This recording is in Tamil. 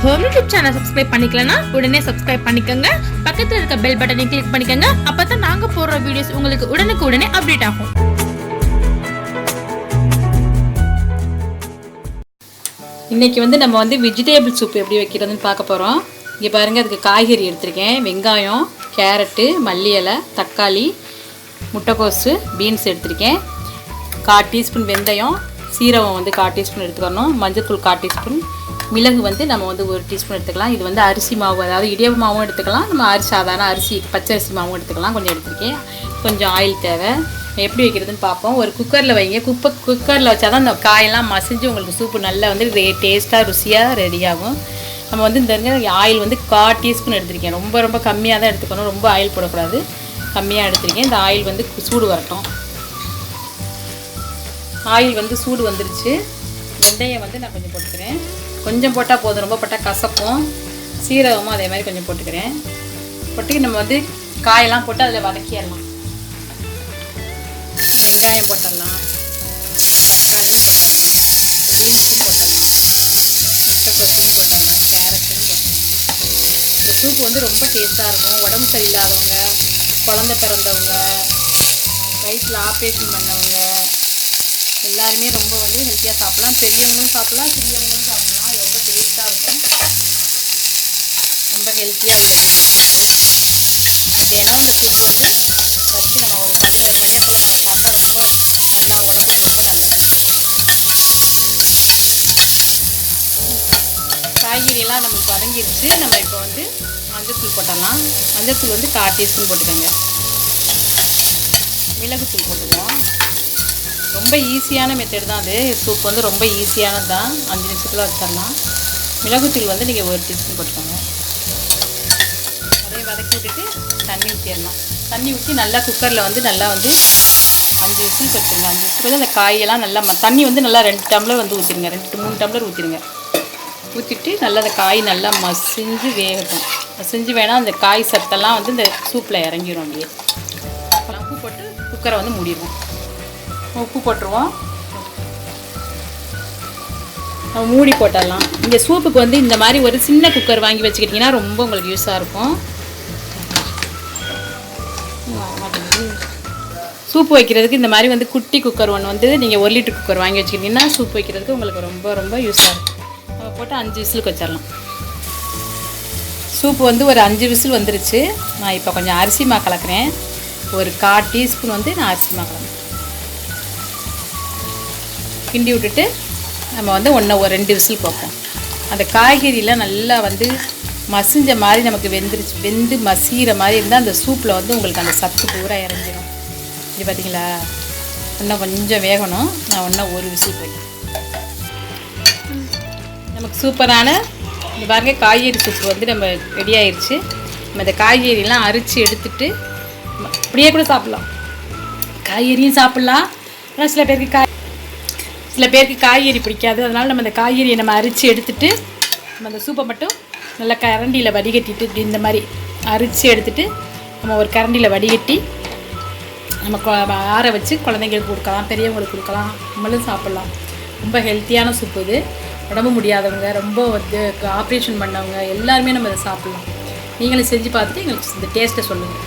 ஹோம் யூடியூப் சேனல் சப்ஸ்கிரைப் பண்ணிக்கலனா உடனே சப்ஸ்கிரைப் பண்ணிக்கங்க. பக்கத்துல இருக்க பெல் பட்டனை கிளிக் பண்ணிக்கங்க. அப்பதான் நாங்க போடுற வீடியோஸ் உங்களுக்கு உடனுக்குடனே அப்டேட் ஆகும். இன்னைக்கு நம்ம வெஜிடபிள் சூப் எப்படி வைக்கிறதுன்னு பார்க்க போகிறோம். இங்கே பாருங்கள், அதுக்கு காய்கறி எடுத்திருக்கேன். வெங்காயம், கேரட்டு, மல்லி இலை, தக்காளி, முட்டைக்கோசு, பீன்ஸ் எடுத்திருக்கேன். 1/4 டீஸ்பூன் வெந்தயம், சீரகம் 1/4 டீஸ்பூன் எடுத்துக்கணும். மஞ்சள்தூள் 1/4 டீஸ்பூன், மிளகு நம்ம 1 டீஸ்பூன் எடுத்துக்கலாம். இது அரிசி மாவு, அதாவது இடியாப்ப மாவும் எடுத்துக்கலாம். நம்ம சாதாரண அரிசி பச்சை அரிசி மாவும் எடுத்துக்கலாம். கொஞ்சம் எடுத்துருக்கேன். கொஞ்சம் ஆயில் தேவை. எப்படி வைக்கிறதுன்னு பார்ப்போம். ஒரு குக்கரில் வைங்க. குக்கரில் வச்சா தான் அந்த காயெல்லாம் மசிஞ்சு உங்களுக்கு சூப்பு நல்லா டேஸ்ட்டாக ருசியாக ரெடியாகும். நம்ம இந்த ஆயில் 1/4 டீஸ்பூன் எடுத்திருக்கேன். ரொம்ப கம்மியாக தான் எடுத்துக்கணும். ரொம்ப ஆயில் போடக்கூடாது. கம்மியாக எடுத்திருக்கேன். இந்த ஆயில் சூடு வரட்டும். ஆயில் சூடு வந்துருச்சு. வெந்தயம் நான் கொஞ்சம் போட்டுக்கிறேன். கொஞ்சம் போட்டால் போதும், ரொம்ப போட்டால் கசக்கும். சீரகமும் அதே மாதிரி கொஞ்சம் போட்டுக்கிறேன். போட்டு நம்ம காயெல்லாம் போட்டு அதில் வதக்கிடலாம். வெங்காயம் போட்டுடலாம், தக்காளியும் போட்டுடலாம், பீன்ஸும் போட்டுடலாம், முட்டைக்கோசும் போட்டுடலாம், கேரட்டும் போட்டுடலாம். இந்த சூப்பு ரொம்ப டேஸ்ட்டாக இருக்கும். உடம்பு சரியில்லாதவங்க, குழந்தை பிறந்தவங்க, வயிற்றில் ஆப்ரேஷன் பண்ணவங்க எல்லாருமே ரொம்ப ஹெல்த்தியாக சாப்பிட்லாம். பெரியவங்களும் சாப்பிட்லாம், சிறியவங்களும் சாப்பிட்லாம். ரொம்ப டேஸ்ட்டாக இருக்கும். ரொம்ப ஹெல்த்தியாக உள்ளது இந்த சூப்பு. மத்தியானம் இந்த சூப்பு வச்சு நம்ம ஒரு கறிவேப்பிலை சாப்பிட்டா ரொம்ப நல்லா, உடம்புக்கு ரொம்ப நல்லது. காய்கறியெல்லாம் நம்மளுக்கு வதங்கிடுச்சு. நம்ம இப்போ மஞ்சள்தூள் போட்டலாம். மஞ்சள்தூள் 1/4 டீஸ்பூன் போட்டுக்கோங்க. மிளகுத்தூள் போட்டுக்குவோம். ரொம்ப ஈஸியான மெத்தட் தான் அது. சூப் ரொம்ப ஈஸியானது தான். 5 நிமிஷத்தில் வச்சிடலாம். மிளகுத்தூள் நீங்கள் 1 டீஸ்பூன் போட்டுக்கோங்க. அதையும் வதக்கி விட்டுட்டு தண்ணி ஊற்றிடலாம். தண்ணி ஊற்றி நல்லா குக்கரில் நல்லா 5 விசில் வச்சுருங்க. 5 விசில் அந்த காயெல்லாம் நல்லா தண்ணி நல்லா 2 டம்ளர் ஊற்றிடுங்க. 2-3 டம்ளர் ஊற்றிடுங்க. ஊற்றிட்டு நல்லா அந்த காய் நல்லா மசிஞ்சு வேகட்டும். மசிஞ்சு வேணால் அந்த காய் சத்தெல்லாம் இந்த சூப்பில் இறங்கிடும். அப்படியே உப்பு போட்டு குக்கரை மூடிடுவோம். உப்பு போட்டுருவோம். நம்ம மூடி போட்டுடலாம். இந்த சூப்புக்கு இந்த மாதிரி ஒரு சின்ன குக்கர் வாங்கி வச்சுக்கிட்டிங்கன்னா ரொம்ப உங்களுக்கு யூஸாக இருக்கும். சூப்பு வைக்கிறதுக்கு இந்த மாதிரி குட்டி குக்கர் ஒன்று நீங்கள் 1 லிட்டர் குக்கர் வாங்கி வச்சுக்கிட்டிங்கன்னா சூப் வைக்கிறதுக்கு உங்களுக்கு ரொம்ப யூஸாக இருக்கும். நம்ம போட்டு 5 விசிலுக்கு வச்சிடலாம். சூப்பு ஒரு 5 விசில் வந்துருச்சு. நான் இப்போ கொஞ்சம் அரிசி மா கலக்கிறேன். ஒரு 1/4 டீஸ்பூன் நான் அரிசி மா கலக்கிறேன். கிண்டி விட்டுட்டு நம்ம ஒரு 2 விசில் பார்ப்போம். அந்த காய்கறியெலாம் நல்லா மசிஞ்ச மாதிரி நமக்கு வெந்து மசிகிற மாதிரி இருந்தால் அந்த சூப்பில் உங்களுக்கு அந்த சத்து பூரா இறங்கிடும். இது பார்த்தீங்களா, இன்னும் கொஞ்சம் வேகணும். நான் 1 விசில் போய்க்கிறேன். நமக்கு சூப்பரான இந்த பாருங்க காய்கறி சூப்பு நம்ம ரெடி ஆயிடுச்சு. நம்ம இந்த காய்கறியெல்லாம் அரிச்சு எடுத்துட்டு அப்படியே கூட சாப்பிட்லாம். காய்கறியும் சாப்பிட்லாம். ஆனால் சில பேருக்கு காய்கறி பிடிக்காது. அதனால் நம்ம இந்த காய்கறியை அரித்து எடுத்துட்டு நம்ம அந்த சூப்பை மட்டும் நல்லா கரண்டியில் வடிகட்டிட்டு இப்படி இந்த மாதிரி அரித்து எடுத்துட்டு நம்ம ஒரு கரண்டியில் வடிகட்டி நம்ம ஆற வச்சு குழந்தைங்களுக்கு கொடுக்கலாம், பெரியவங்களுக்கு கொடுக்கலாம், நம்மளும் சாப்பிட்லாம். ரொம்ப ஹெல்த்தியான சூப்பு இது. உடம்பு முடியாதவங்க, ரொம்ப ஆப்ரேஷன் பண்ணவங்க எல்லாருமே நம்ம இதை சாப்பிட்லாம். நீங்களும் செஞ்சு பார்த்துட்டு எங்களுக்கு இந்த டேஸ்ட்டை சொல்லுங்கள்.